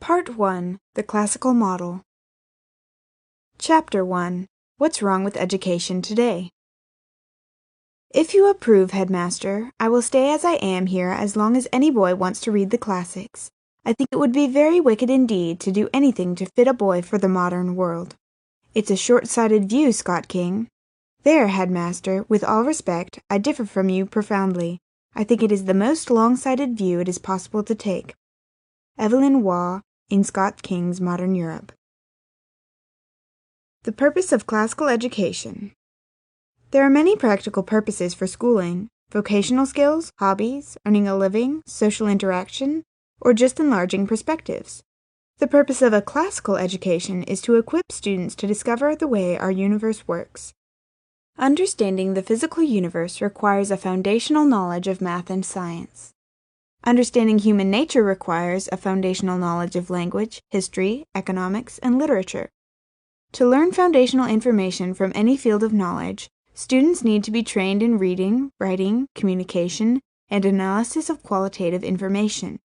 Part 1. The Classical Model. Chapter 1. What's Wrong with Education Today? If you approve, Headmaster, I will stay as I am here as long as any boy wants to read the classics. I think it would be very wicked indeed to do anything to fit a boy for the modern world. It's a short-sighted view, Scott King. There, Headmaster, with all respect, I differ from you profoundly. I think it is the most long-sighted view it is possible to take. Evelyn Waugh, in Scott King's Modern Europe. The purpose of classical education. There are many practical purposes for schooling: vocational skills, hobbies, earning a living, social interaction, or just enlarging perspectives. The purpose of a classical education is to equip students to discover the way our universe works. Understanding the physical universe requires a foundational knowledge of math and science. Understanding human nature requires a foundational knowledge of language, history, economics, and literature. To learn foundational information from any field of knowledge, students need to be trained in reading, writing, communication, and analysis of qualitative information.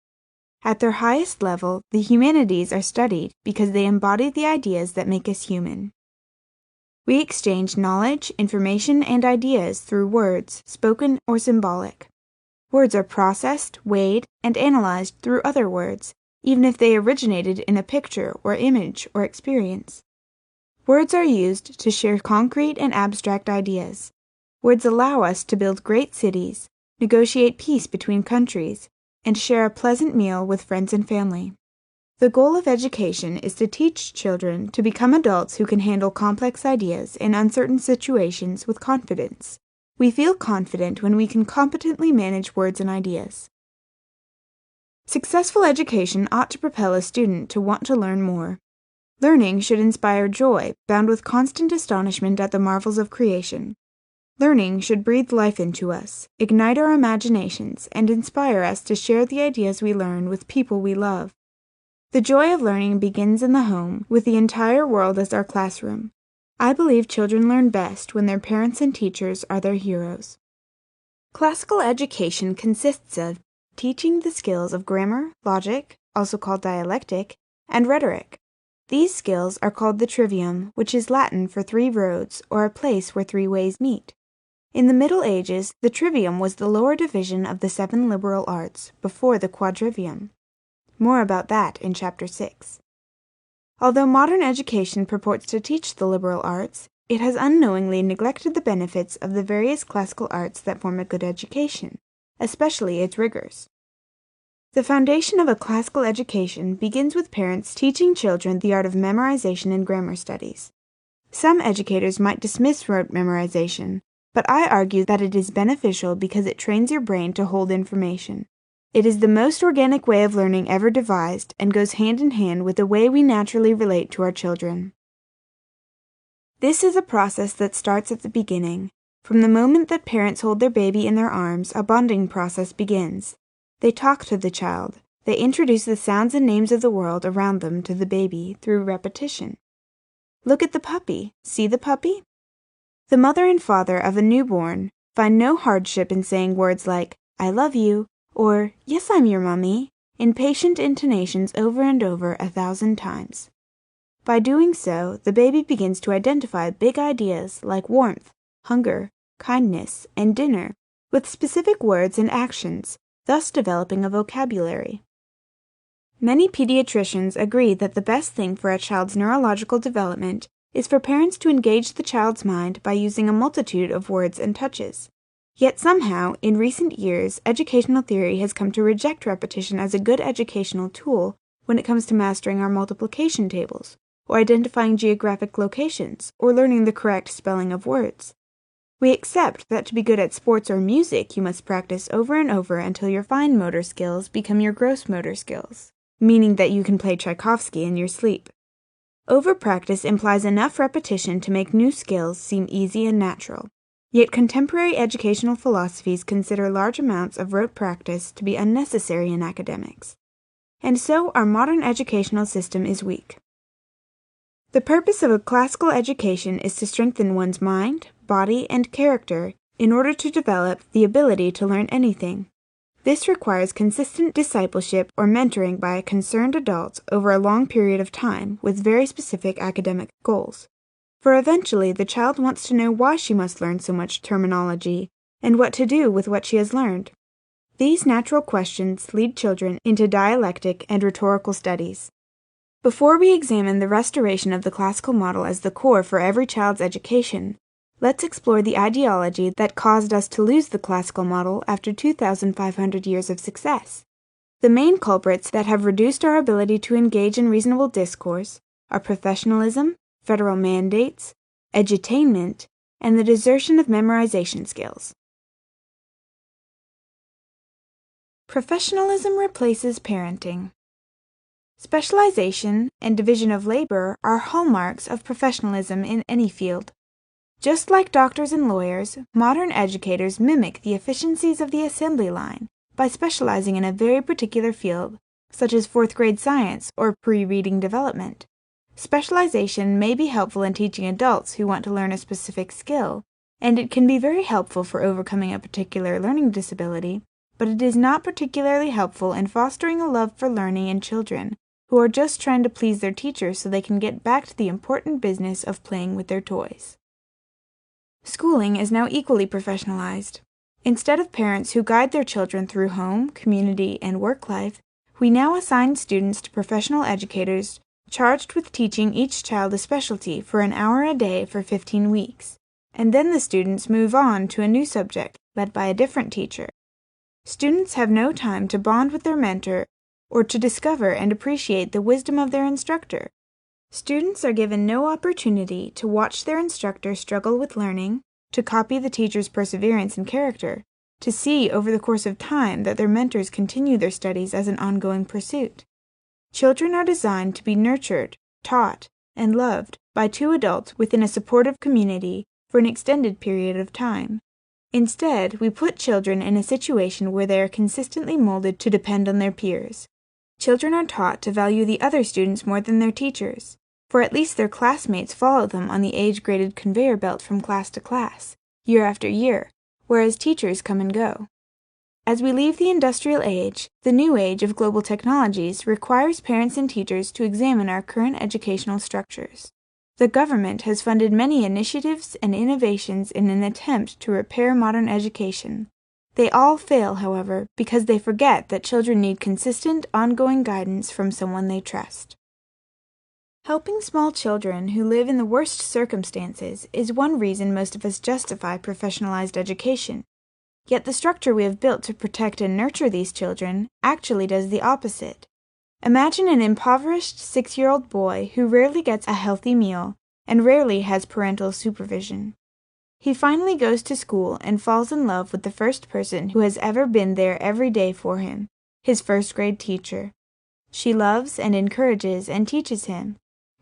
At their highest level, the humanities are studied because they embody the ideas that make us human. We exchange knowledge, information, and ideas through words, spoken or symbolic. Words are processed, weighed, and analyzed through other words, even if they originated in a picture or image or experience. Words are used to share concrete and abstract ideas. Words allow us to build great cities, negotiate peace between countries, and share a pleasant meal with friends and family. The goal of education is to teach children to become adults who can handle complex ideas in uncertain situations with confidence. We feel confident when we can competently manage words and ideas. Successful education ought to propel a student to want to learn more. Learning should inspire joy, bound with constant astonishment at the marvels of creation. Learning should breathe life into us, ignite our imaginations, and inspire us to share the ideas we learn with people we love. The joy of learning begins in the home, with the entire world as our classroom. I believe children learn best when their parents and teachers are their heroes. Classical education consists of teaching the skills of grammar, logic, also called dialectic, and rhetoric. These skills are called the Trivium, which is Latin for 3 roads, or a place where 3 ways meet. In the Middle Ages, the Trivium was the lower division of the 7 liberal arts, before the Quadrivium. More about that in Chapter 6. Although modern education purports to teach the liberal arts, it has unknowingly neglected the benefits of the various classical arts that form a good education, especially its rigors. The foundation of a classical education begins with parents teaching children the art of memorization and grammar studies. Some educators might dismiss rote memorization, but I argue that it is beneficial because it trains your brain to hold information. It is the most organic way of learning ever devised and goes hand in hand with the way we naturally relate to our children. This is a process that starts at the beginning. From the moment that parents hold their baby in their arms, a bonding process begins. They talk to the child. They introduce the sounds and names of the world around them to the baby through repetition. Look at the puppy. See the puppy? The mother and father of a newborn find no hardship in saying words like, "I love you," or, "Yes, I'm your mommy," in patient intonations over and over 1,000 times. By doing so, the baby begins to identify big ideas like warmth, hunger, kindness, and dinner with specific words and actions, thus developing a vocabulary. Many pediatricians agree that the best thing for a child's neurological development is for parents to engage the child's mind by using a multitude of words and touches. Yet somehow, in recent years, educational theory has come to reject repetition as a good educational tool when it comes to mastering our multiplication tables, or identifying geographic locations, or learning the correct spelling of words. We accept that to be good at sports or music, you must practice over and over until your fine motor skills become your gross motor skills, meaning that you can play Tchaikovsky in your sleep. Over-practice implies enough repetition to make new skills seem easy and natural. Yet contemporary educational philosophies consider large amounts of rote practice to be unnecessary in academics. And so our modern educational system is weak. The purpose of a classical education is to strengthen one's mind, body, and character in order to develop the ability to learn anything. This requires consistent discipleship or mentoring by concerned adults over a long period of time with very specific academic goals. For eventually, the child wants to know why she must learn so much terminology and what to do with what she has learned. These natural questions lead children into dialectic and rhetorical studies. Before we examine the restoration of the classical model as the core for every child's education, let's explore the ideology that caused us to lose the classical model after 2,500 years of success. The main culprits that have reduced our ability to engage in reasonable discourse are professionalism, federal mandates, edutainment, and the desertion of memorization skills. Professionalism replaces parenting. Specialization and division of labor are hallmarks of professionalism in any field. Just like doctors and lawyers, modern educators mimic the efficiencies of the assembly line by specializing in a very particular field, such as fourth-grade science or pre-reading development. Specialization may be helpful in teaching adults who want to learn a specific skill, and it can be very helpful for overcoming a particular learning disability, but it is not particularly helpful in fostering a love for learning in children who are just trying to please their teachers so they can get back to the important business of playing with their toys. Schooling is now equally professionalized. Instead of parents who guide their children through home, community, and work life, we now assign students to professional educators charged with teaching each child a specialty for an hour a day for 15 weeks, and then the students move on to a new subject led by a different teacher. Students have no time to bond with their mentor or to discover and appreciate the wisdom of their instructor. Students are given no opportunity to watch their instructor struggle with learning, to copy the teacher's perseverance and character, to see over the course of time that their mentors continue their studies as an ongoing pursuit. Children are designed to be nurtured, taught, and loved by two adults within a supportive community for an extended period of time. Instead, we put children in a situation where they are consistently molded to depend on their peers. Children are taught to value the other students more than their teachers, for at least their classmates follow them on the age-graded conveyor belt from class to class, year after year, whereas teachers come and go. As we leave the industrial age, the new age of global technologies requires parents and teachers to examine our current educational structures. The government has funded many initiatives and innovations in an attempt to repair modern education. They all fail, however, because they forget that children need consistent, ongoing guidance from someone they trust. Helping small children who live in the worst circumstances is one reason most of us justify professionalized education. Yet the structure we have built to protect and nurture these children actually does the opposite. Imagine an impoverished 6-year-old boy who rarely gets a healthy meal and rarely has parental supervision. He finally goes to school and falls in love with the first person who has ever been there every day for him, his first-grade teacher. She loves and encourages and teaches him.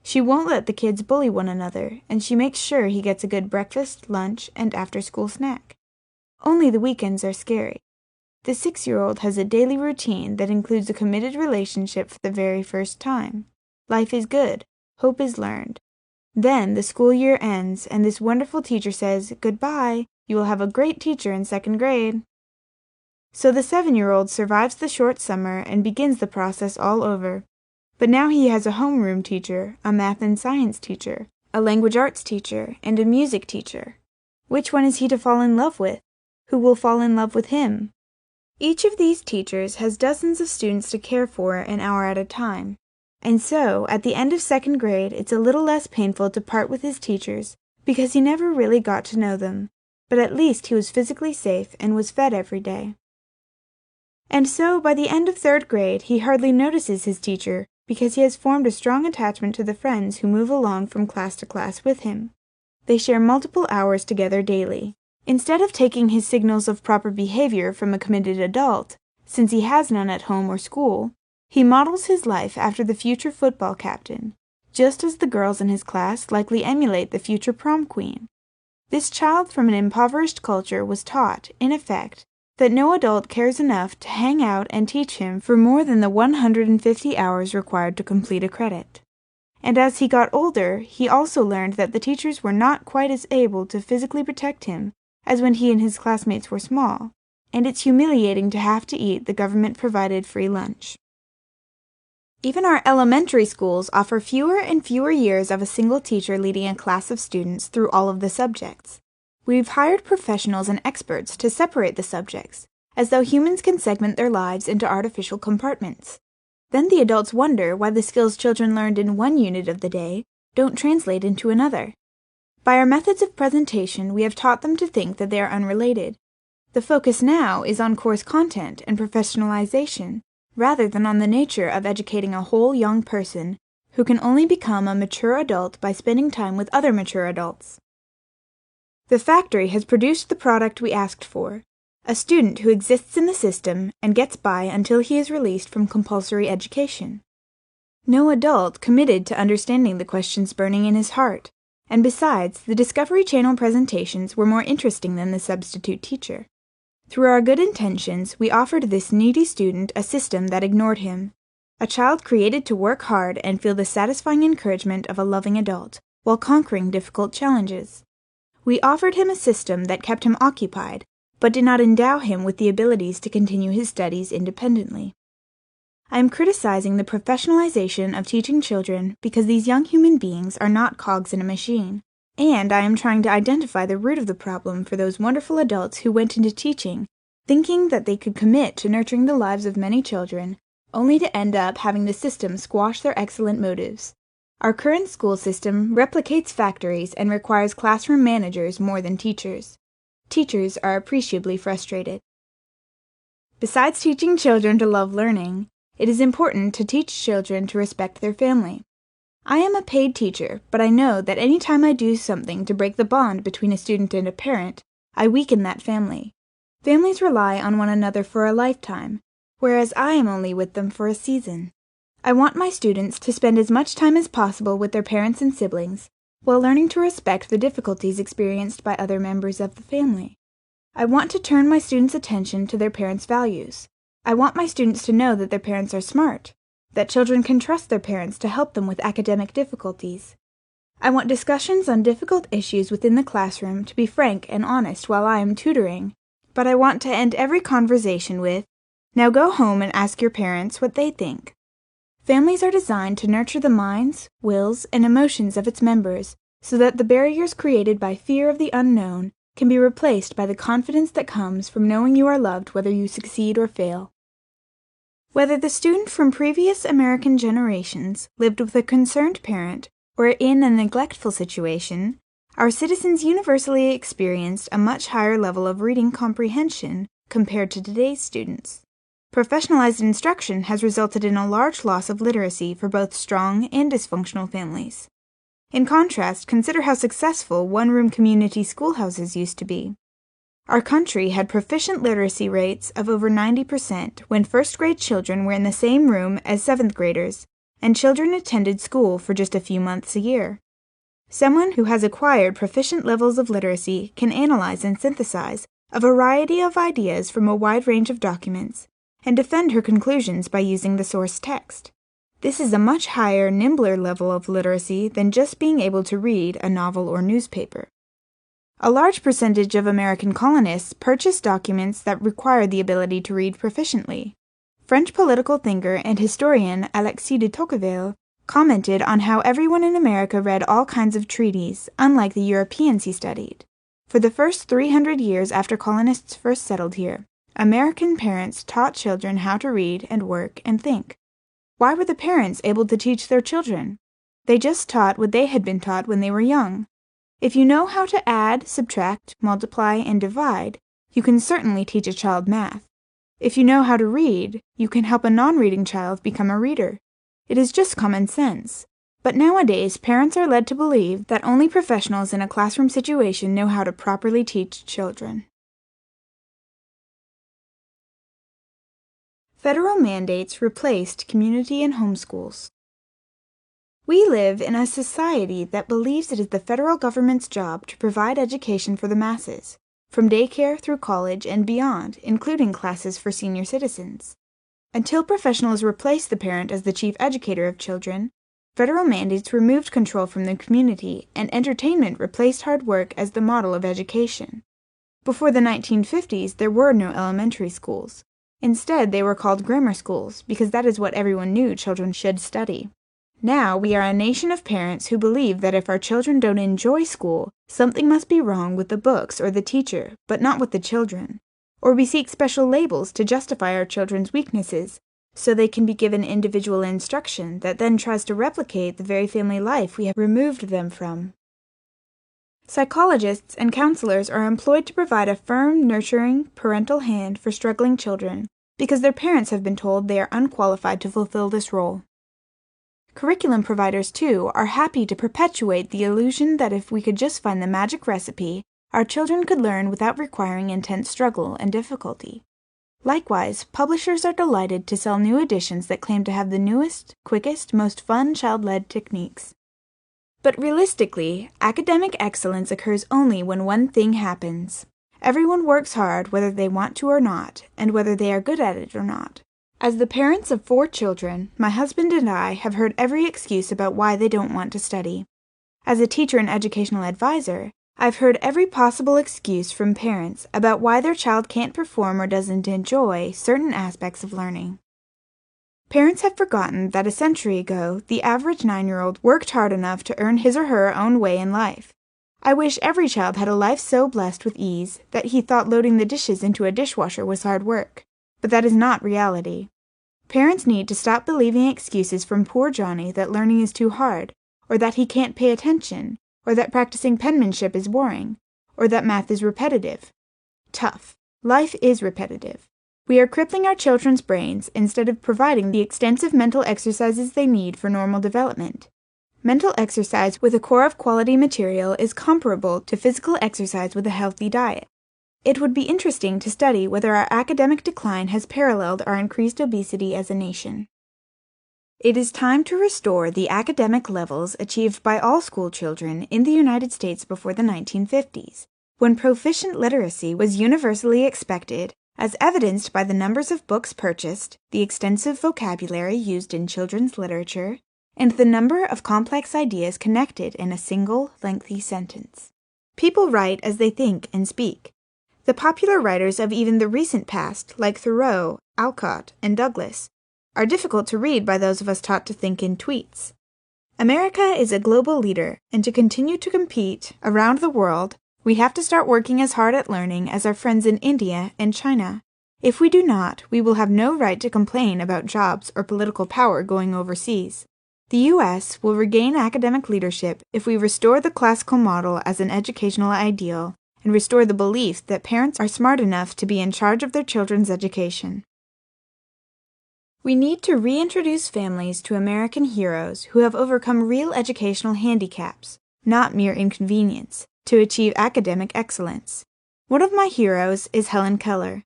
She won't let the kids bully one another, and she makes sure he gets a good breakfast, lunch, and after-school snack. Only the weekends are scary. The 6-year-old has a daily routine that includes a committed relationship for the very first time. Life is good. Hope is learned. Then the school year ends, and this wonderful teacher says, "Goodbye, you will have a great teacher in 2nd grade." So the 7-year-old survives the short summer and begins the process all over. But now he has a homeroom teacher, a math and science teacher, a language arts teacher, and a music teacher. Which one is he to fall in love with? Who will fall in love with him? Each of these teachers has dozens of students to care for an hour at a time. And so, at the end of 2nd grade, it's a little less painful to part with his teachers because he never really got to know them, but at least he was physically safe and was fed every day. And so, by the end of 3rd grade, he hardly notices his teacher because he has formed a strong attachment to the friends who move along from class to class with him. They share multiple hours together daily. Instead of taking his signals of proper behavior from a committed adult, since he has none at home or school, he models his life after the future football captain, just as the girls in his class likely emulate the future prom queen. This child from an impoverished culture was taught, in effect, that no adult cares enough to hang out and teach him for more than the 150 hours required to complete a credit. And as he got older, he also learned that the teachers were not quite as able to physically protect him as when he and his classmates were small, and it's humiliating to have to eat the government-provided free lunch. Even our elementary schools offer fewer and fewer years of a single teacher leading a class of students through all of the subjects. We've hired professionals and experts to separate the subjects, as though humans can segment their lives into artificial compartments. Then the adults wonder why the skills children learned in one unit of the day don't translate into another. By our methods of presentation, we have taught them to think that they are unrelated. The focus now is on course content and professionalization, rather than on the nature of educating a whole young person who can only become a mature adult by spending time with other mature adults. The factory has produced the product we asked for, a student who exists in the system and gets by until he is released from compulsory education. No adult committed to understanding the questions burning in his heart, and besides, the Discovery Channel presentations were more interesting than the substitute teacher. Through our good intentions, we offered this needy student a system that ignored him, a child created to work hard and feel the satisfying encouragement of a loving adult, while conquering difficult challenges. We offered him a system that kept him occupied, but did not endow him with the abilities to continue his studies independently. I am criticizing the professionalization of teaching children because these young human beings are not cogs in a machine, and I am trying to identify the root of the problem for those wonderful adults who went into teaching, thinking that they could commit to nurturing the lives of many children, only to end up having the system squash their excellent motives. Our current school system replicates factories and requires classroom managers more than teachers. Teachers are appreciably frustrated. Besides teaching children to love learning, it is important to teach children to respect their family. I am a paid teacher, but I know that any time I do something to break the bond between a student and a parent, I weaken that family. Families rely on one another for a lifetime, whereas I am only with them for a season. I want my students to spend as much time as possible with their parents and siblings, while learning to respect the difficulties experienced by other members of the family. I want to turn my students' attention to their parents' values. I want my students to know that their parents are smart, that children can trust their parents to help them with academic difficulties. I want discussions on difficult issues within the classroom to be frank and honest while I am tutoring, but I want to end every conversation with, "Now go home and ask your parents what they think." Families are designed to nurture the minds, wills, and emotions of its members so that the barriers created by fear of the unknown can be replaced by the confidence that comes from knowing you are loved whether you succeed or fail. Whether the student from previous American generations lived with a concerned parent or in a neglectful situation, our citizens universally experienced a much higher level of reading comprehension compared to today's students. Professionalized instruction has resulted in a large loss of literacy for both strong and dysfunctional families. In contrast, consider how successful one-room community schoolhouses used to be. Our country had proficient literacy rates of over 90% when first-grade children were in the same room as seventh graders, and children attended school for just a few months a year. Someone who has acquired proficient levels of literacy can analyze and synthesize a variety of ideas from a wide range of documents, and defend her conclusions by using the source text. This is a much higher, nimbler level of literacy than just being able to read a novel or newspaper. A large percentage of American colonists purchased documents that required the ability to read proficiently. French political thinker and historian Alexis de Tocqueville commented on how everyone in America read all kinds of treaties, unlike the Europeans he studied. For the first 300 years after colonists first settled here, American parents taught children how to read and work and think. Why were the parents able to teach their children? They just taught what they had been taught when they were young. If you know how to add, subtract, multiply, and divide, you can certainly teach a child math. If you know how to read, you can help a non-reading child become a reader. It is just common sense. But nowadays, parents are led to believe that only professionals in a classroom situation know how to properly teach children. Federal mandates replaced community and homeschools. We live in a society that believes it is the federal government's job to provide education for the masses, from daycare through college and beyond, including classes for senior citizens. Until professionals replaced the parent as the chief educator of children, federal mandates removed control from the community, and entertainment replaced hard work as the model of education. Before the 1950s, there were no elementary schools. Instead, they were called grammar schools, because that is what everyone knew children should study. Now, we are a nation of parents who believe that if our children don't enjoy school, something must be wrong with the books or the teacher, but not with the children. Or we seek special labels to justify our children's weaknesses, so they can be given individual instruction that then tries to replicate the very family life we have removed them from. Psychologists and counselors are employed to provide a firm, nurturing, parental hand for struggling children, because their parents have been told they are unqualified to fulfill this role. Curriculum providers, too, are happy to perpetuate the illusion that if we could just find the magic recipe, our children could learn without requiring intense struggle and difficulty. Likewise, publishers are delighted to sell new editions that claim to have the newest, quickest, most fun child-led techniques. But realistically, academic excellence occurs only when one thing happens. Everyone works hard whether they want to or not, and whether they are good at it or not. As the parents of 4 children, my husband and I have heard every excuse about why they don't want to study. As a teacher and educational advisor, I've heard every possible excuse from parents about why their child can't perform or doesn't enjoy certain aspects of learning. Parents have forgotten that a century ago, the average 9-year-old worked hard enough to earn his or her own way in life. I wish every child had a life so blessed with ease that he thought loading the dishes into a dishwasher was hard work, but that is not reality. Parents need to stop believing excuses from poor Johnny that learning is too hard, or that he can't pay attention, or that practicing penmanship is boring, or that math is repetitive. Tough. Life is repetitive. We are crippling our children's brains instead of providing the extensive mental exercises they need for normal development. Mental exercise with a core of quality material is comparable to physical exercise with a healthy diet. It would be interesting to study whether our academic decline has paralleled our increased obesity as a nation. It is time to restore the academic levels achieved by all school children in the United States before the 1950s, when proficient literacy was universally expected, as evidenced by the numbers of books purchased, the extensive vocabulary used in children's literature, and the number of complex ideas connected in a single, lengthy sentence. People write as they think and speak. The popular writers of even the recent past, like Thoreau, Alcott, and Douglas, are difficult to read by those of us taught to think in tweets. America is a global leader, and to continue to compete around the world, we have to start working as hard at learning as our friends in India and China. If we do not, we will have no right to complain about jobs or political power going overseas. The U.S. will regain academic leadership if we restore the classical model as an educational ideal and restore the belief that parents are smart enough to be in charge of their children's education. We need to reintroduce families to American heroes who have overcome real educational handicaps, not mere inconvenience, to achieve academic excellence. One of my heroes is Helen Keller.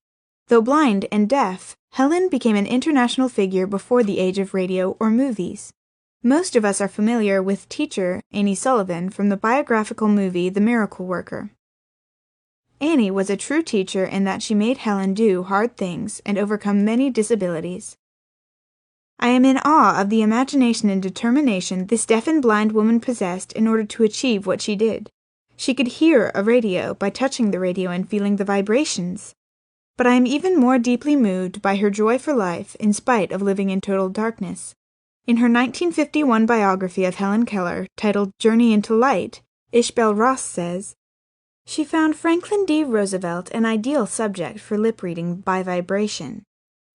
Though blind and deaf, Helen became an international figure before the age of radio or movies. Most of us are familiar with teacher Annie Sullivan from the biographical movie The Miracle Worker. Annie was a true teacher in that she made Helen do hard things and overcome many disabilities. I am in awe of the imagination and determination this deaf and blind woman possessed in order to achieve what she did. She could hear a radio by touching the radio and feeling the vibrations. But I am even more deeply moved by her joy for life in spite of living in total darkness. In her 1951 biography of Helen Keller, titled Journey into Light, Ishbel Ross says, "She found Franklin D. Roosevelt an ideal subject for lip-reading by vibration.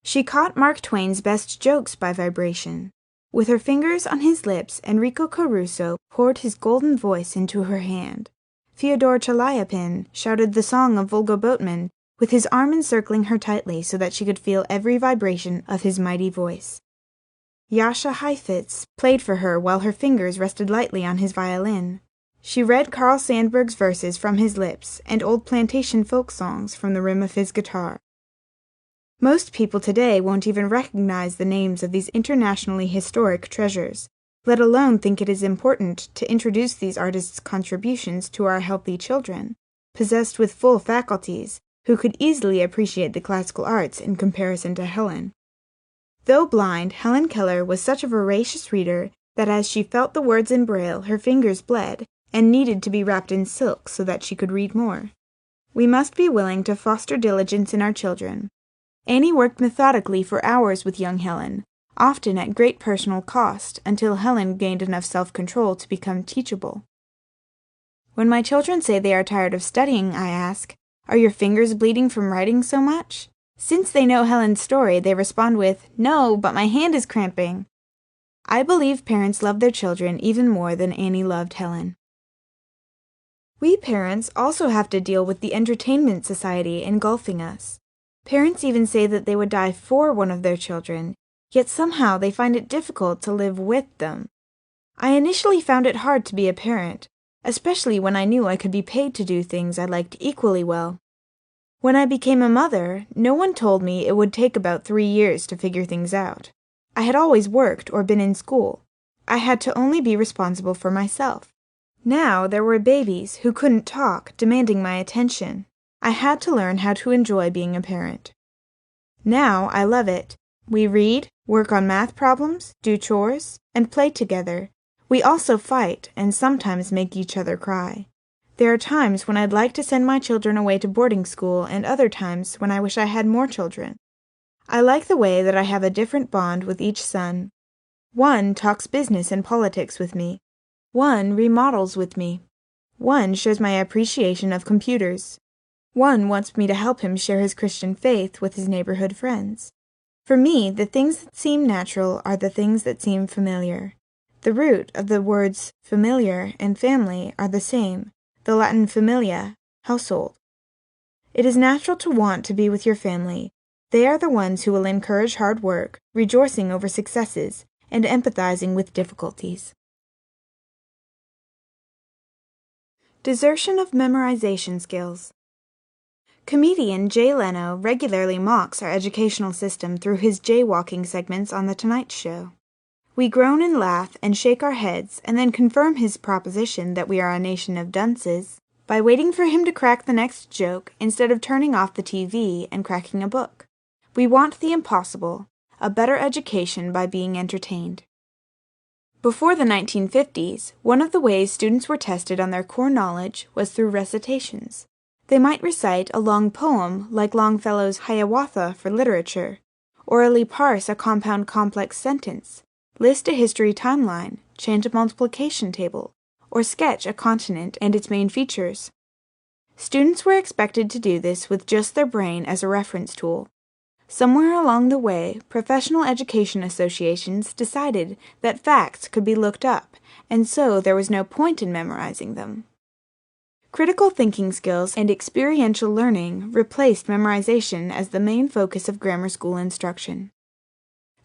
She caught Mark Twain's best jokes by vibration. With her fingers on his lips, Enrico Caruso poured his golden voice into her hand. Fyodor Chaliapin shouted the song of Volga Boatman, with his arm encircling her tightly so that she could feel every vibration of his mighty voice. Jascha Heifetz played for her while her fingers rested lightly on his violin. She read Carl Sandburg's verses from his lips and old plantation folk songs from the rim of his guitar." Most people today won't even recognize the names of these internationally historic treasures, let alone think it is important to introduce these artists' contributions to our healthy children, possessed with full faculties, who could easily appreciate the classical arts in comparison to Helen. Though blind, Helen Keller was such a voracious reader that as she felt the words in Braille, her fingers bled and needed to be wrapped in silk so that she could read more. We must be willing to foster diligence in our children. Annie worked methodically for hours with young Helen, often at great personal cost, until Helen gained enough self-control to become teachable. When my children say they are tired of studying, I ask, "Are your fingers bleeding from writing so much?" Since they know Helen's story, they respond with, "No, but my hand is cramping." I believe parents love their children even more than Annie loved Helen. We parents also have to deal with the entertainment society engulfing us. Parents even say that they would die for one of their children, yet somehow they find it difficult to live with them. I initially found it hard to be a parent, especially when I knew I could be paid to do things I liked equally well. When I became a mother, no one told me it would take about 3 years to figure things out. I had always worked or been in school. I had to only be responsible for myself. Now there were babies who couldn't talk, demanding my attention. I had to learn how to enjoy being a parent. Now I love it. We read, work on math problems, do chores, and play together. We also fight and sometimes make each other cry. There are times when I'd like to send my children away to boarding school and other times when I wish I had more children. I like the way that I have a different bond with each son. One talks business and politics with me. One remodels with me. One shows my appreciation of computers. One wants me to help him share his Christian faith with his neighborhood friends. For me, the things that seem natural are the things that seem familiar. The root of the words familiar and family are the same, the Latin familia, household. It is natural to want to be with your family. They are the ones who will encourage hard work, rejoicing over successes, and empathizing with difficulties. Desertion of memorization skills. Comedian Jay Leno regularly mocks our educational system through his jaywalking segments on The Tonight Show. We groan and laugh and shake our heads and then confirm his proposition that we are a nation of dunces by waiting for him to crack the next joke instead of turning off the TV and cracking a book. We want the impossible, a better education by being entertained. Before the 1950s, one of the ways students were tested on their core knowledge was through recitations. They might recite a long poem like Longfellow's Hiawatha for literature, orally parse a compound complex sentence, list a history timeline, chant a multiplication table, or sketch a continent and its main features. Students were expected to do this with just their brain as a reference tool. Somewhere along the way, professional education associations decided that facts could be looked up, and so there was no point in memorizing them. Critical thinking skills and experiential learning replaced memorization as the main focus of grammar school instruction.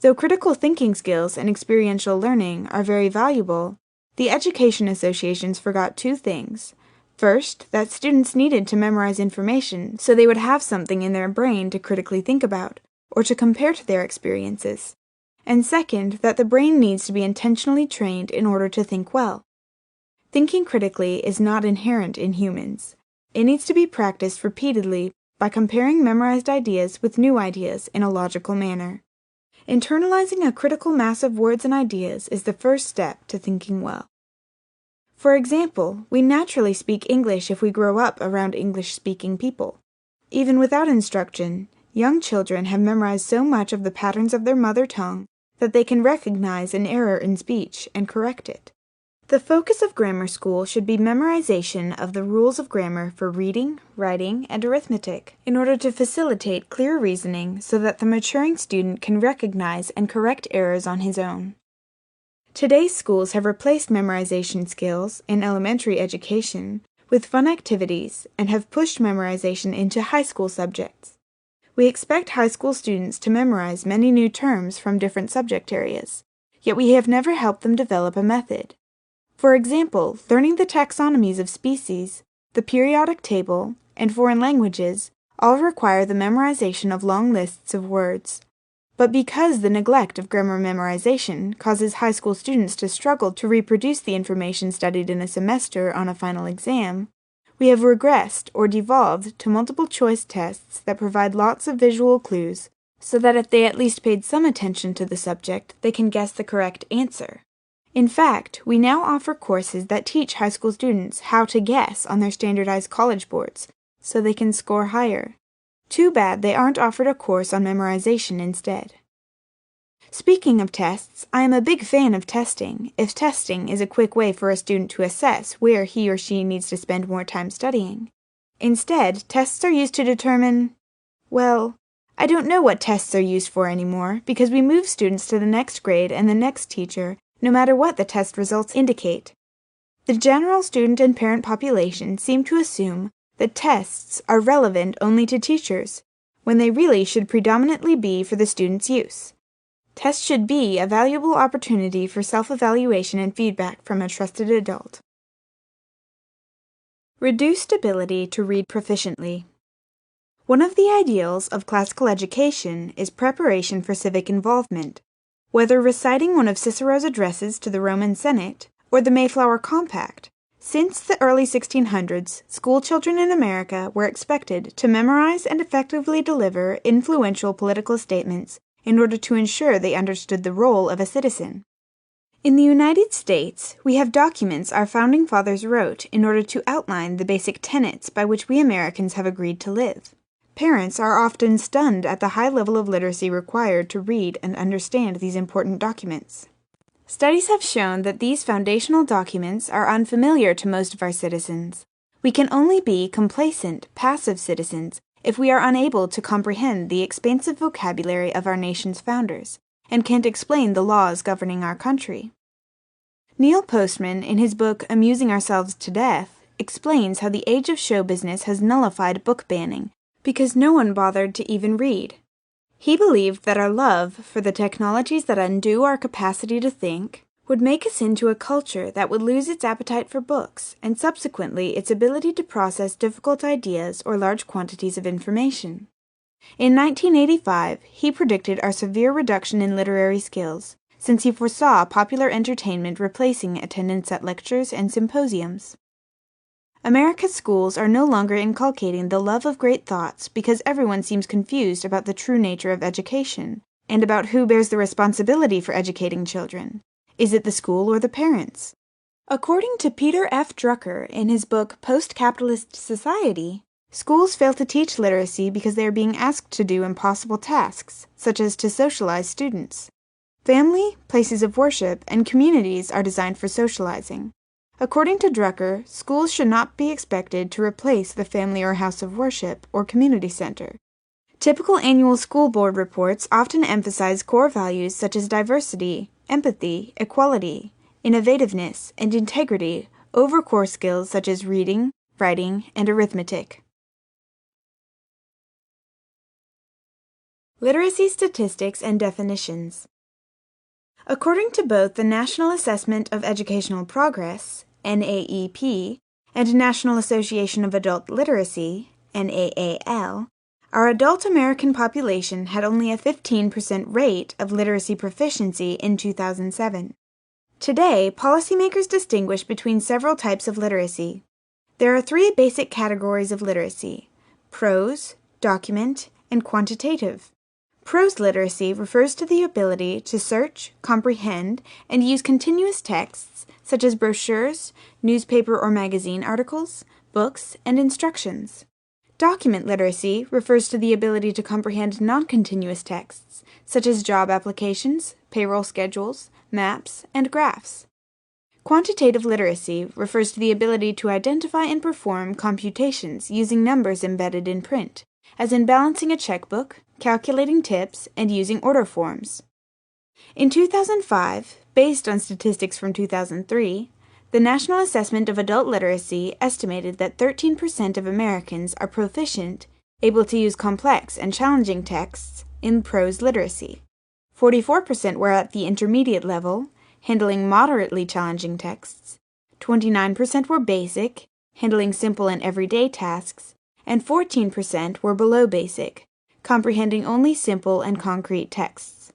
Though critical thinking skills and experiential learning are very valuable, the education associations forgot 2 things. First, that students needed to memorize information so they would have something in their brain to critically think about, or to compare to their experiences. And second, that the brain needs to be intentionally trained in order to think well. Thinking critically is not inherent in humans. It needs to be practiced repeatedly by comparing memorized ideas with new ideas in a logical manner. Internalizing a critical mass of words and ideas is the first step to thinking well. For example, we naturally speak English if we grow up around English-speaking people. Even without instruction, young children have memorized so much of the patterns of their mother tongue that they can recognize an error in speech and correct it. The focus of grammar school should be memorization of the rules of grammar for reading, writing, and arithmetic, in order to facilitate clear reasoning so that the maturing student can recognize and correct errors on his own. Today's schools have replaced memorization skills in elementary education with fun activities and have pushed memorization into high school subjects. We expect high school students to memorize many new terms from different subject areas, yet we have never helped them develop a method. For example, learning the taxonomies of species, the periodic table, and foreign languages all require the memorization of long lists of words. But because the neglect of grammar memorization causes high school students to struggle to reproduce the information studied in a semester on a final exam, we have regressed or devolved to multiple choice tests that provide lots of visual clues, so that if they at least paid some attention to the subject, they can guess the correct answer. In fact, we now offer courses that teach high school students how to guess on their standardized college boards, so they can score higher. Too bad they aren't offered a course on memorization instead. Speaking of tests, I am a big fan of testing, if testing is a quick way for a student to assess where he or she needs to spend more time studying. Instead, tests are used to determine, well, I don't know what tests are used for anymore because we move students to the next grade and the next teacher, no matter what the test results indicate. The general student and parent population seem to assume that tests are relevant only to teachers, when they really should predominantly be for the student's use. Tests should be a valuable opportunity for self-evaluation and feedback from a trusted adult. Reduced ability to read proficiently. One of the ideals of classical education is preparation for civic involvement. Whether reciting one of Cicero's addresses to the Roman Senate or the Mayflower Compact, since the early 1600s, schoolchildren in America were expected to memorize and effectively deliver influential political statements in order to ensure they understood the role of a citizen. In the United States, we have documents our founding fathers wrote in order to outline the basic tenets by which we Americans have agreed to live. Parents are often stunned at the high level of literacy required to read and understand these important documents. Studies have shown that these foundational documents are unfamiliar to most of our citizens. We can only be complacent, passive citizens if we are unable to comprehend the expansive vocabulary of our nation's founders, and can't explain the laws governing our country. Neil Postman, in his book Amusing Ourselves to Death, explains how the age of show business has nullified book banning, because no one bothered to even read. He believed that our love for the technologies that undo our capacity to think would make us into a culture that would lose its appetite for books and subsequently its ability to process difficult ideas or large quantities of information. In 1985, he predicted our severe reduction in literary skills, since he foresaw popular entertainment replacing attendance at lectures and symposiums. America's schools are no longer inculcating the love of great thoughts because everyone seems confused about the true nature of education, and about who bears the responsibility for educating children. Is it the school or the parents? According to Peter F. Drucker in his book Post-Capitalist Society, schools fail to teach literacy because they are being asked to do impossible tasks, such as to socialize students. Family, places of worship, and communities are designed for socializing. According to Drucker, schools should not be expected to replace the family or house of worship or community center. Typical annual school board reports often emphasize core values such as diversity, empathy, equality, innovativeness, and integrity over core skills such as reading, writing, and arithmetic. Literacy statistics and definitions. According to both the National Assessment of Educational Progress, NAEP, and National Association of Adult Literacy, NAAL, our adult American population had only a 15% rate of literacy proficiency in 2007. Today, policymakers distinguish between several types of literacy. There are three basic categories of literacy: prose, document, and quantitative. Prose literacy refers to the ability to search, comprehend, and use continuous texts such as brochures, newspaper or magazine articles, books, and instructions. Document literacy refers to the ability to comprehend non-continuous texts, such as job applications, payroll schedules, maps, and graphs. Quantitative literacy refers to the ability to identify and perform computations using numbers embedded in print, as in balancing a checkbook, calculating tips, and using order forms. In 2005, based on statistics from 2003, the National Assessment of Adult Literacy estimated that 13% of Americans are proficient, able to use complex and challenging texts, in prose literacy. 44% were at the intermediate level, handling moderately challenging texts. 29% were basic, handling simple and everyday tasks, and 14% were below basic, comprehending only simple and concrete texts.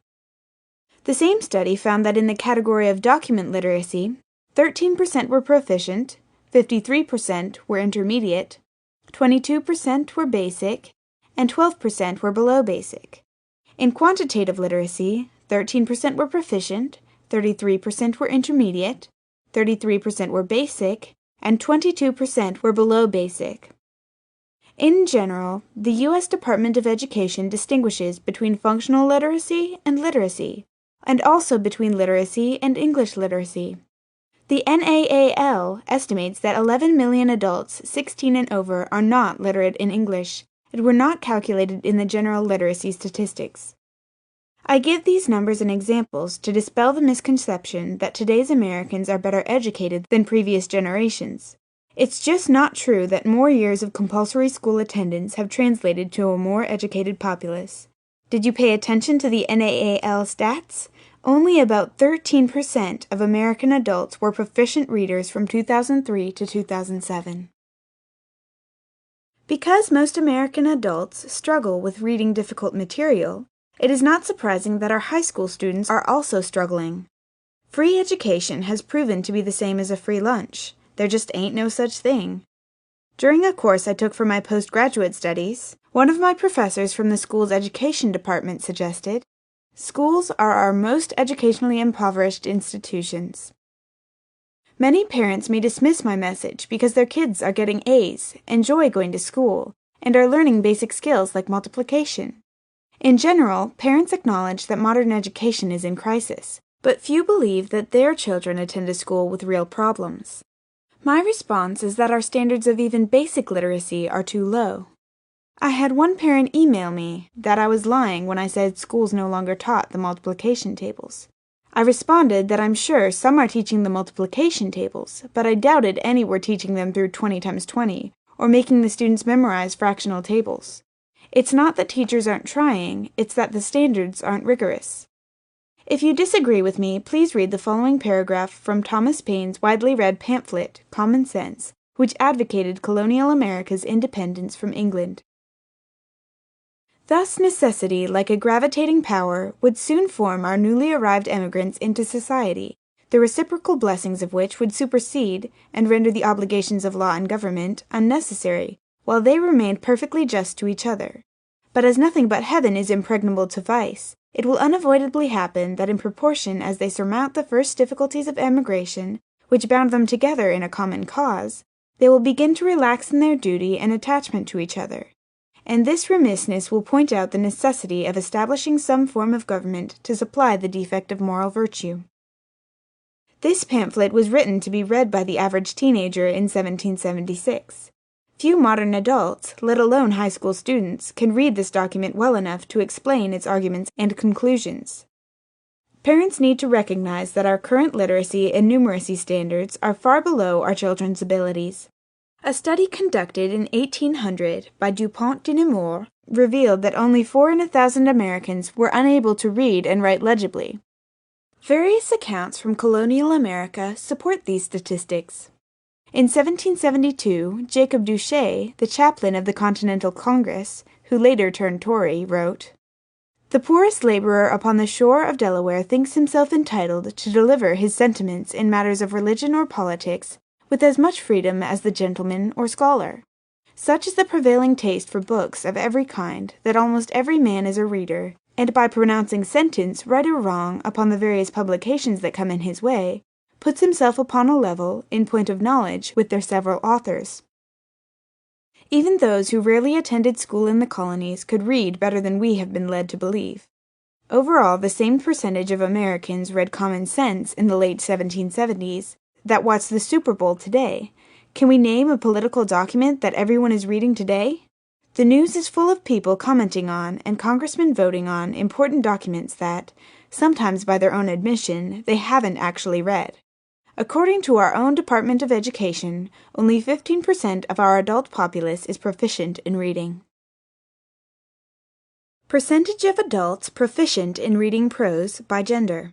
The same study found that in the category of document literacy, 13% were proficient, 53% were intermediate, 22% were basic, and 12% were below basic. In quantitative literacy, 13% were proficient, 33% were intermediate, 33% were basic, and 22% were below basic. In general, the U.S. Department of Education distinguishes between functional literacy and literacy, and also between literacy and English literacy. The NAAL estimates that 11 million adults 16 and over are not literate in English and were not calculated in the general literacy statistics. I give these numbers and examples to dispel the misconception that today's Americans are better educated than previous generations. It's just not true that more years of compulsory school attendance have translated to a more educated populace. Did you pay attention to the NAAL stats? Only about 13% of American adults were proficient readers from 2003 to 2007. Because most American adults struggle with reading difficult material, it is not surprising that our high school students are also struggling. Free education has proven to be the same as a free lunch. There just ain't no such thing. During a course I took for my postgraduate studies, one of my professors from the school's education department suggested, "Schools are our most educationally impoverished institutions." Many parents may dismiss my message because their kids are getting A's, enjoy going to school, and are learning basic skills like multiplication. In general, parents acknowledge that modern education is in crisis, but few believe that their children attend a school with real problems. My response is that our standards of even basic literacy are too low. I had one parent email me that I was lying when I said schools no longer taught the multiplication tables. I responded that I'm sure some are teaching the multiplication tables, but I doubted any were teaching them through 20 times 20, or making the students memorize fractional tables. It's not that teachers aren't trying, it's that the standards aren't rigorous. If you disagree with me, please read the following paragraph from Thomas Paine's widely read pamphlet, Common Sense, which advocated colonial America's independence from England. Thus necessity, like a gravitating power, would soon form our newly arrived emigrants into society, the reciprocal blessings of which would supersede and render the obligations of law and government unnecessary, while they remained perfectly just to each other. But as nothing but heaven is impregnable to vice, it will unavoidably happen that in proportion as they surmount the first difficulties of emigration, which bound them together in a common cause, they will begin to relax in their duty and attachment to each other. And this remissness will point out the necessity of establishing some form of government to supply the defect of moral virtue. This pamphlet was written to be read by the average teenager in 1776. Few modern adults, let alone high school students, can read this document well enough to explain its arguments and conclusions. Parents need to recognize that our current literacy and numeracy standards are far below our children's abilities. A study conducted in 1800 by Dupont de Nemours revealed that only 4 in 1,000 Americans were unable to read and write legibly. Various accounts from colonial America support these statistics. In 1772, Jacob Duché, the chaplain of the Continental Congress, who later turned Tory, wrote, "The poorest laborer upon the shore of Delaware thinks himself entitled to deliver his sentiments in matters of religion or politics with as much freedom as the gentleman or scholar. Such is the prevailing taste for books of every kind that almost every man is a reader, and by pronouncing sentence, right or wrong, upon the various publications that come in his way, puts himself upon a level, in point of knowledge, with their several authors. Even those who rarely attended school in the colonies could read better than we have been led to believe. Overall, the same percentage of Americans read Common Sense in the late 1770s that watch the Super Bowl today. Can we name a political document that everyone is reading today? The news is full of people commenting on and congressmen voting on important documents that, sometimes by their own admission, they haven't actually read. According to our own Department of Education, only 15% of our adult populace is proficient in reading. Percentage of adults proficient in reading prose by gender.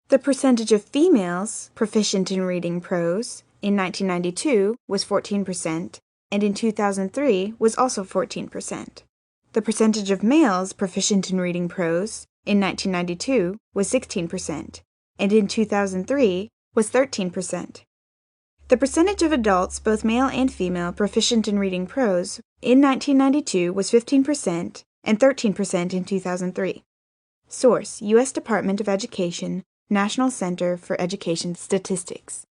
The percentage of females proficient in reading prose in 1992 was 14%, and in 2003 was also 14%. The percentage of males proficient in reading prose in 1992 was 16%, and in 2003 was 13%. The percentage of adults, both male and female, proficient in reading prose in 1992 was 15% and 13% in 2003. Source: U.S. Department of Education, National Center for Education Statistics.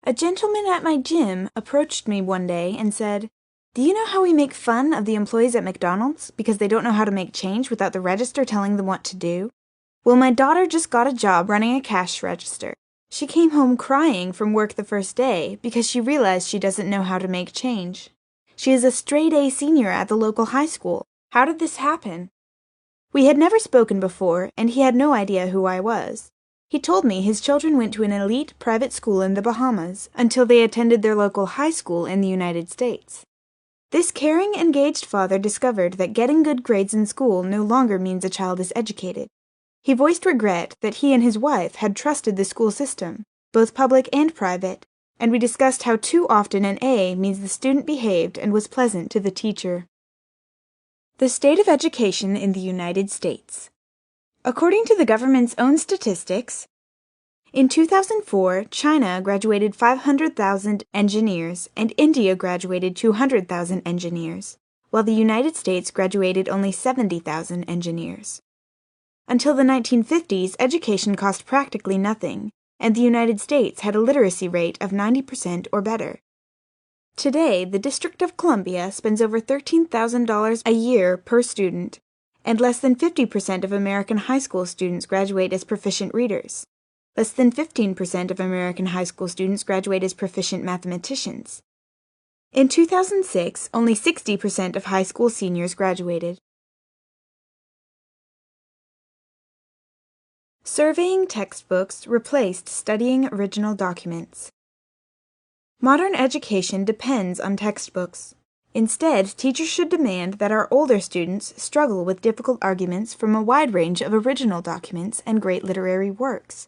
A gentleman at my gym approached me one day and said, "Do you know how we make fun of the employees at McDonald's because they don't know how to make change without the register telling them what to do? Well, my daughter just got a job running a cash register. She came home crying from work the first day because she realized she doesn't know how to make change. She is a straight-A senior at the local high school. How did this happen?" We had never spoken before, and he had no idea who I was. He told me his children went to an elite private school in the Bahamas until they attended their local high school in the United States. This caring, engaged father discovered that getting good grades in school no longer means a child is educated. He voiced regret that he and his wife had trusted the school system, both public and private, and we discussed how too often an A means the student behaved and was pleasant to the teacher. The state of education in the United States. According to the government's own statistics, in 2004, China graduated 500,000 engineers and India graduated 200,000 engineers, while the United States graduated only 70,000 engineers. Until the 1950s, education cost practically nothing, and the United States had a literacy rate of 90% or better. Today, the District of Columbia spends over $13,000 a year per student, and less than 50% of American high school students graduate as proficient readers. Less than 15% of American high school students graduate as proficient mathematicians. In 2006, only 60% of high school seniors graduated. Surveying textbooks replaced studying original documents. Modern education depends on textbooks. Instead, teachers should demand that our older students struggle with difficult arguments from a wide range of original documents and great literary works.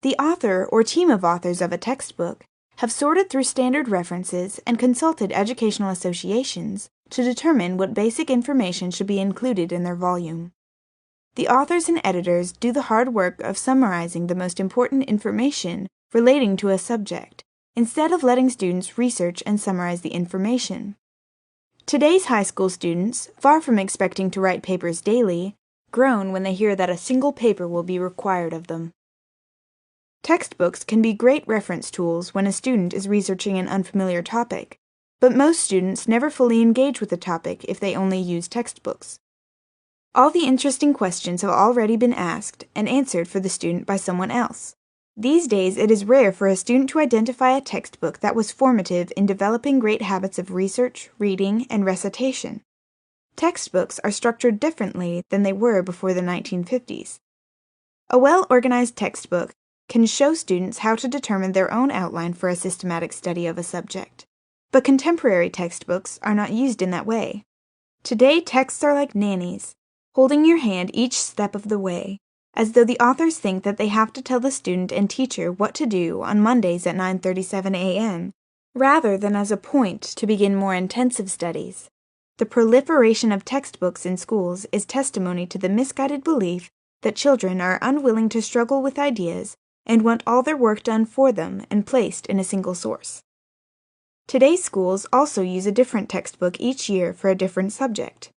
The author or team of authors of a textbook have sorted through standard references and consulted educational associations to determine what basic information should be included in their volume. The authors and editors do the hard work of summarizing the most important information relating to a subject, instead of letting students research and summarize the information. Today's high school students, far from expecting to write papers daily, groan when they hear that a single paper will be required of them. Textbooks can be great reference tools when a student is researching an unfamiliar topic, but most students never fully engage with the topic if they only use textbooks. All the interesting questions have already been asked and answered for the student by someone else. These days, it is rare for a student to identify a textbook that was formative in developing great habits of research, reading, and recitation. Textbooks are structured differently than they were before the 1950s. A well-organized textbook can show students how to determine their own outline for a systematic study of a subject. But contemporary textbooks are not used in that way. Today, texts are like nannies, holding your hand each step of the way, as though the authors think that they have to tell the student and teacher what to do on Mondays at 9:37 a.m., rather than as a point to begin more intensive studies. The proliferation of textbooks in schools is testimony to the misguided belief that children are unwilling to struggle with ideas and want all their work done for them and placed in a single source. Today's schools also use a different textbook each year for a different subject.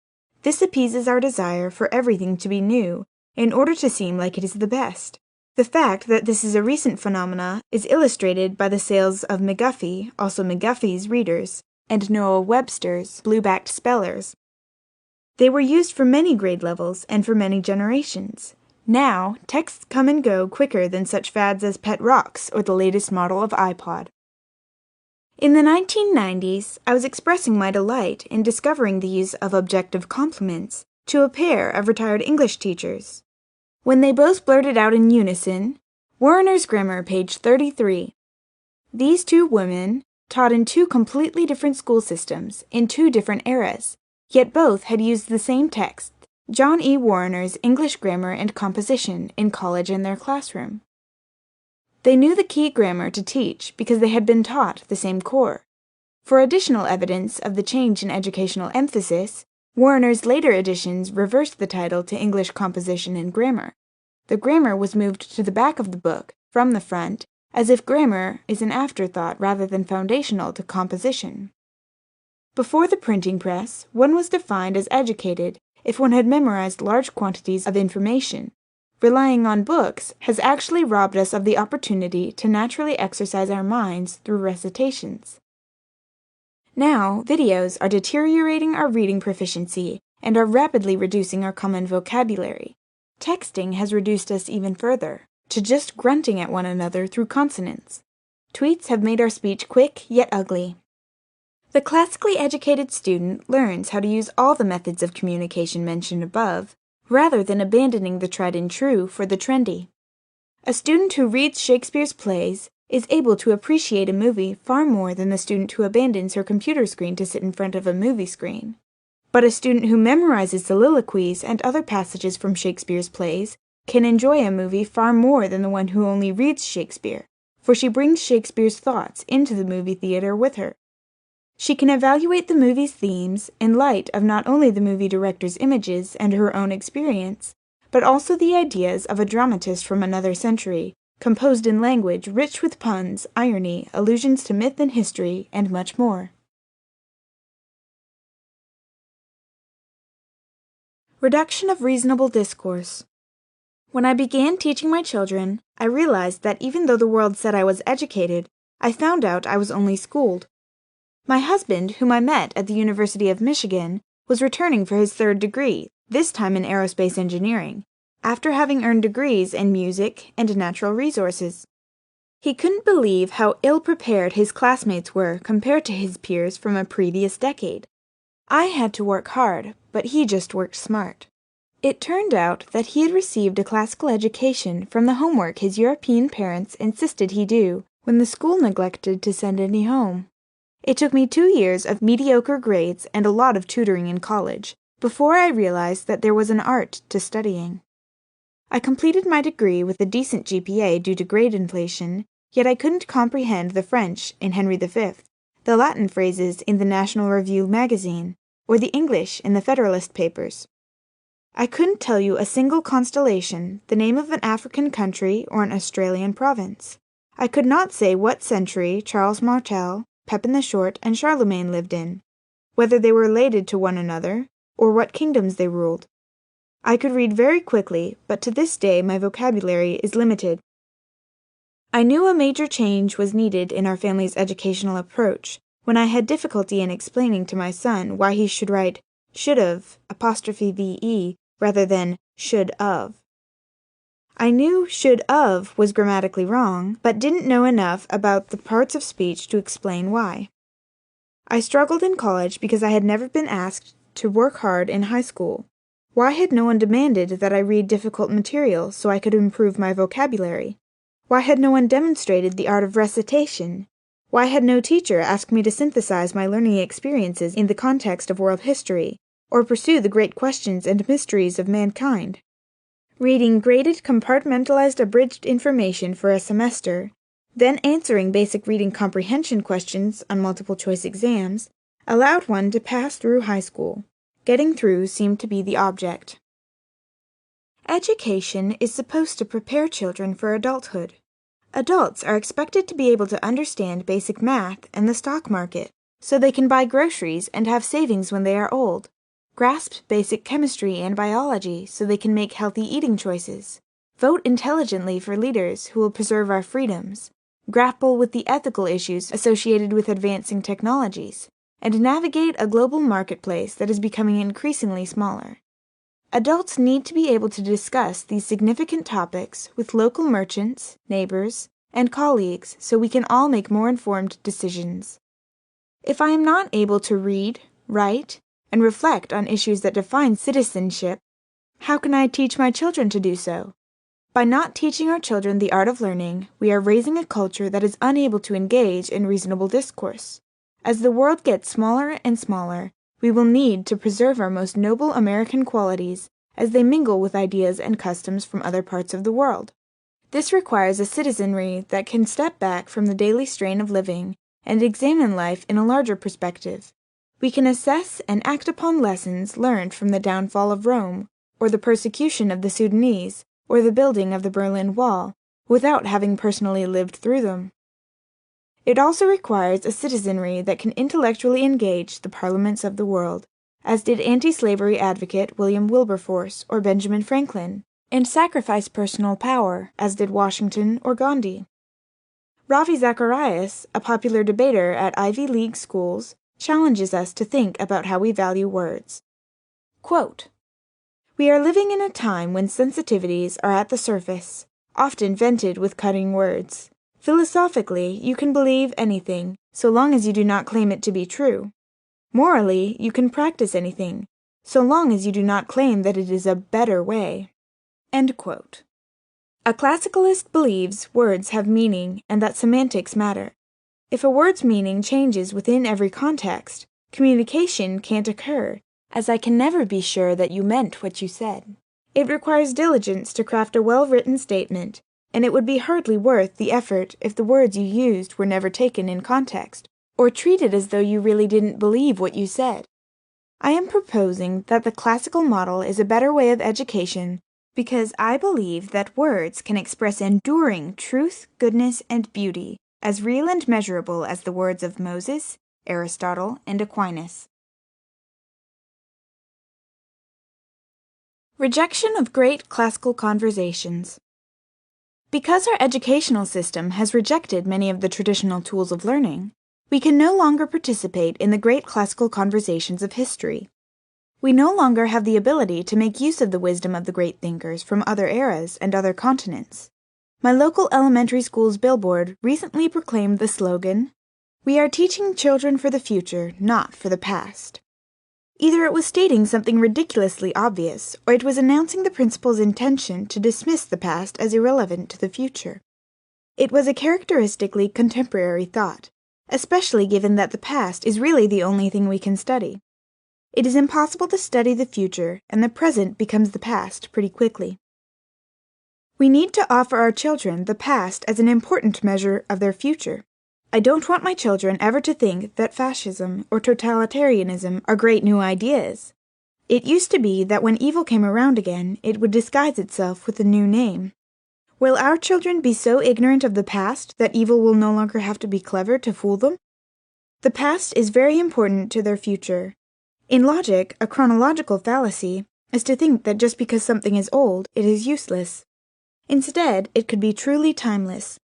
This appeases our desire for everything to be new in order to seem like it is the best. The fact that this is a recent phenomena is illustrated by the sales of McGuffey, also McGuffey's readers, and Noah Webster's blue-backed spellers. They were used for many grade levels and for many generations. Now, texts come and go quicker than such fads as pet rocks or the latest model of iPod. In the 1990s, I was expressing my delight in discovering the use of objective complements to a pair of retired English teachers, when they both blurted out in unison, "Warner's Grammar, page 33. These two women taught in two completely different school systems in two different eras, yet both had used the same text, John E. Warner's English Grammar and Composition, in college in their classroom. They knew the key grammar to teach because they had been taught the same core. For additional evidence of the change in educational emphasis, Warner's later editions reversed the title to English Composition and Grammar. The grammar was moved to the back of the book, from the front, as if grammar is an afterthought rather than foundational to composition. Before the printing press, one was defined as educated if one had memorized large quantities of information. Relying on books has actually robbed us of the opportunity to naturally exercise our minds through recitations. Now, videos are deteriorating our reading proficiency and are rapidly reducing our common vocabulary. Texting has reduced us even further, to just grunting at one another through consonants. Tweets have made our speech quick yet ugly. The classically educated student learns how to use all the methods of communication mentioned above, rather than abandoning the tried and true for the trendy. A student who reads Shakespeare's plays is able to appreciate a movie far more than the student who abandons her computer screen to sit in front of a movie screen. But a student who memorizes soliloquies and other passages from Shakespeare's plays can enjoy a movie far more than the one who only reads Shakespeare, for she brings Shakespeare's thoughts into the movie theater with her. She can evaluate the movie's themes in light of not only the movie director's images and her own experience, but also the ideas of a dramatist from another century, composed in language rich with puns, irony, allusions to myth and history, and much more. Reduction of reasonable discourse. When I began teaching my children, I realized that even though the world said I was educated, I found out I was only schooled. My husband, whom I met at the University of Michigan, was returning for his third degree, this time in aerospace engineering, after having earned degrees in music and natural resources. He couldn't believe how ill-prepared his classmates were compared to his peers from a previous decade. I had to work hard, but he just worked smart. It turned out that he had received a classical education from the homework his European parents insisted he do when the school neglected to send any home. It took me 2 years of mediocre grades and a lot of tutoring in college before I realized that there was an art to studying. I completed my degree with a decent GPA due to grade inflation, yet I couldn't comprehend the French in Henry V, the Latin phrases in the National Review magazine, or the English in the Federalist Papers. I couldn't tell you a single constellation, the name of an African country, or an Australian province. I could not say what century Charles Martel, Pepin the Short, and Charlemagne lived in, whether they were related to one another, or what kingdoms they ruled. I could read very quickly, but to this day my vocabulary is limited. I knew a major change was needed in our family's educational approach when I had difficulty in explaining to my son why he should write should've _ve rather than should of. I knew should of was grammatically wrong, but didn't know enough about the parts of speech to explain why. I struggled in college because I had never been asked to work hard in high school. Why had no one demanded that I read difficult material so I could improve my vocabulary? Why had no one demonstrated the art of recitation? Why had no teacher asked me to synthesize my learning experiences in the context of world history, or pursue the great questions and mysteries of mankind? Reading graded compartmentalized abridged information for a semester, then answering basic reading comprehension questions on multiple-choice exams, allowed one to pass through high school. Getting through seemed to be the object. Education is supposed to prepare children for adulthood. Adults are expected to be able to understand basic math and the stock market, so they can buy groceries and have savings when they are old. Grasp basic chemistry and biology so they can make healthy eating choices. Vote intelligently for leaders who will preserve our freedoms. Grapple with the ethical issues associated with advancing technologies, and navigate a global marketplace that is becoming increasingly smaller. Adults need to be able to discuss these significant topics with local merchants, neighbors, and colleagues so we can all make more informed decisions. If I am not able to read, write, and reflect on issues that define citizenship, how can I teach my children to do so? By not teaching our children the art of learning, we are raising a culture that is unable to engage in reasonable discourse. As the world gets smaller and smaller, we will need to preserve our most noble American qualities as they mingle with ideas and customs from other parts of the world. This requires a citizenry that can step back from the daily strain of living and examine life in a larger perspective. We can assess and act upon lessons learned from the downfall of Rome, or the persecution of the Sudanese, or the building of the Berlin Wall, without having personally lived through them. It also requires a citizenry that can intellectually engage the parliaments of the world, as did anti-slavery advocate William Wilberforce or Benjamin Franklin, and sacrifice personal power, as did Washington or Gandhi. Ravi Zacharias, a popular debater at Ivy League schools, challenges us to think about how we value words. Quote, "We are living in a time when sensitivities are at the surface, often vented with cutting words. Philosophically, you can believe anything, so long as you do not claim it to be true. Morally, you can practice anything, so long as you do not claim that it is a better way." End quote. A classicalist believes words have meaning and that semantics matter. If a word's meaning changes within every context, communication can't occur, as I can never be sure that you meant what you said. It requires diligence to craft a well-written statement, and it would be hardly worth the effort if the words you used were never taken in context, or treated as though you really didn't believe what you said. I am proposing that the classical model is a better way of education because I believe that words can express enduring truth, goodness, and beauty, as real and measurable as the words of Moses, Aristotle, and Aquinas. Rejection of great classical conversations. Because our educational system has rejected many of the traditional tools of learning, we can no longer participate in the great classical conversations of history. We no longer have the ability to make use of the wisdom of the great thinkers from other eras and other continents. My local elementary school's billboard recently proclaimed the slogan, "We are teaching children for the future, not for the past." Either it was stating something ridiculously obvious, or it was announcing the principal's intention to dismiss the past as irrelevant to the future. It was a characteristically contemporary thought, especially given that the past is really the only thing we can study. It is impossible to study the future, and the present becomes the past pretty quickly. We need to offer our children the past as an important measure of their future. I don't want my children ever to think that fascism or totalitarianism are great new ideas. It used to be that when evil came around again, it would disguise itself with a new name. Will our children be so ignorant of the past that evil will no longer have to be clever to fool them? The past is very important to their future. In logic, a chronological fallacy is to think that just because something is old, it is useless. Instead, it could be truly timeless.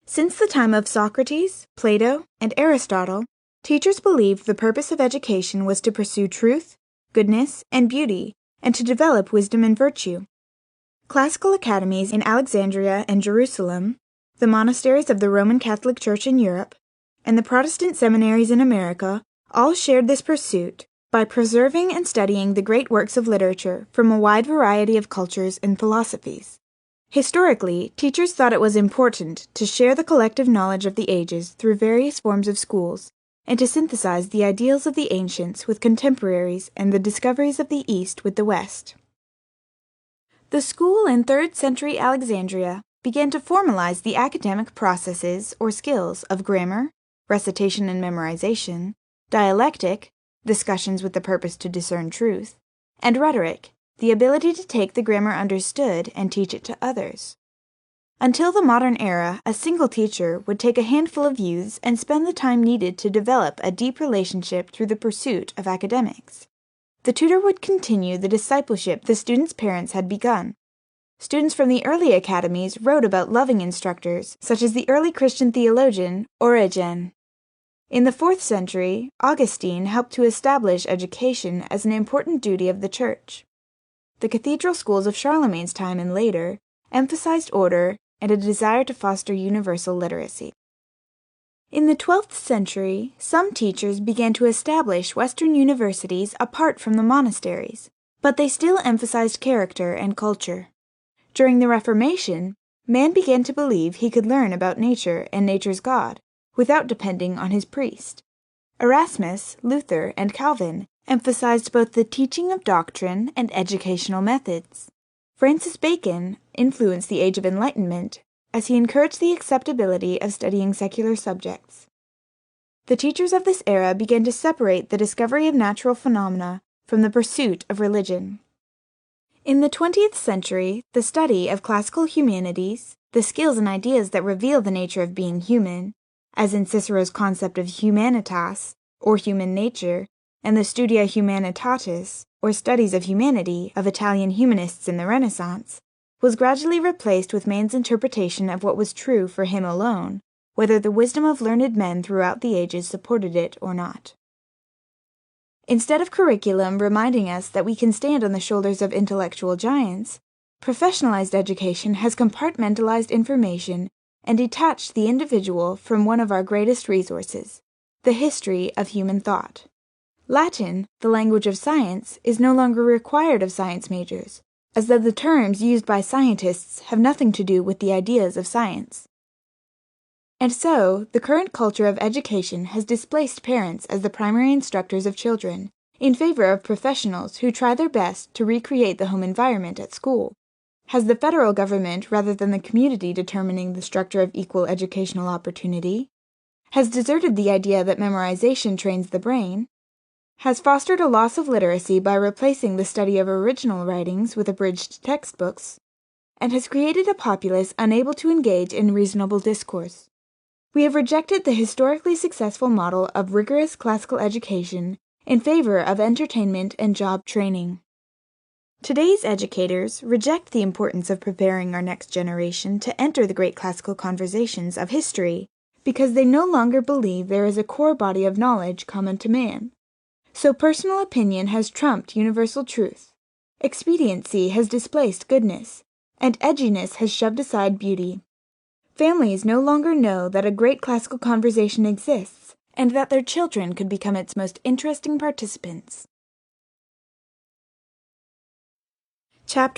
Since the time of Socrates, Plato, and Aristotle, teachers believed the purpose of education was to pursue truth, goodness, and beauty, and to develop wisdom and virtue. Classical academies in Alexandria and Jerusalem, the monasteries of the Roman Catholic Church in Europe, and the Protestant seminaries in America all shared this pursuit by preserving and studying the great works of literature from a wide variety of cultures and philosophies. Historically, teachers thought it was important to share the collective knowledge of the ages through various forms of schools, and to synthesize the ideals of the ancients with contemporaries and the discoveries of the East with the West. The school in 3rd century Alexandria began to formalize the academic processes or skills of grammar, recitation and memorization, dialectic, discussions with the purpose to discern truth, and rhetoric, the ability to take the grammar understood and teach it to others. Until the modern era, a single teacher would take a handful of youths and spend the time needed to develop a deep relationship through the pursuit of academics. The tutor would continue the discipleship the students' parents had begun. Students from the early academies wrote about loving instructors, such as the early Christian theologian Origen. In the 4th century, Augustine helped to establish education as an important duty of the Church. The cathedral schools of Charlemagne's time and later emphasized order and a desire to foster universal literacy. In the 12th century, some teachers began to establish Western universities apart from the monasteries, but they still emphasized character and culture. During the Reformation, man began to believe he could learn about nature and nature's God without depending on his priest. Erasmus, Luther, and Calvin emphasized both the teaching of doctrine and educational methods. Francis Bacon influenced the Age of Enlightenment as he encouraged the acceptability of studying secular subjects. The teachers of this era began to separate the discovery of natural phenomena from the pursuit of religion. In the 20th century, the study of classical humanities, the skills and ideas that reveal the nature of being human, as in Cicero's concept of humanitas, or human nature, and the Studia Humanitatis, or studies of humanity, of Italian humanists in the Renaissance, was gradually replaced with man's interpretation of what was true for him alone, whether the wisdom of learned men throughout the ages supported it or not. Instead of curriculum reminding us that we can stand on the shoulders of intellectual giants, professionalized education has compartmentalized information and detached the individual from one of our greatest resources, the history of human thought. Latin, the language of science, is no longer required of science majors, as though the terms used by scientists have nothing to do with the ideas of science. And so, the current culture of education has displaced parents as the primary instructors of children, in favor of professionals who try their best to recreate the home environment at school. Has the federal government rather than the community determining the structure of equal educational opportunity? Has deserted the idea that memorization trains the brain? Has fostered a loss of literacy by replacing the study of original writings with abridged textbooks? And has created a populace unable to engage in reasonable discourse. We have rejected the historically successful model of rigorous classical education in favor of entertainment and job training. Today's educators reject the importance of preparing our next generation to enter the great classical conversations of history because they no longer believe there is a core body of knowledge common to man. So personal opinion has trumped universal truth, expediency has displaced goodness, and edginess has shoved aside beauty. Families no longer know that a great classical conversation exists, and that their children could become its most interesting participants. Chapter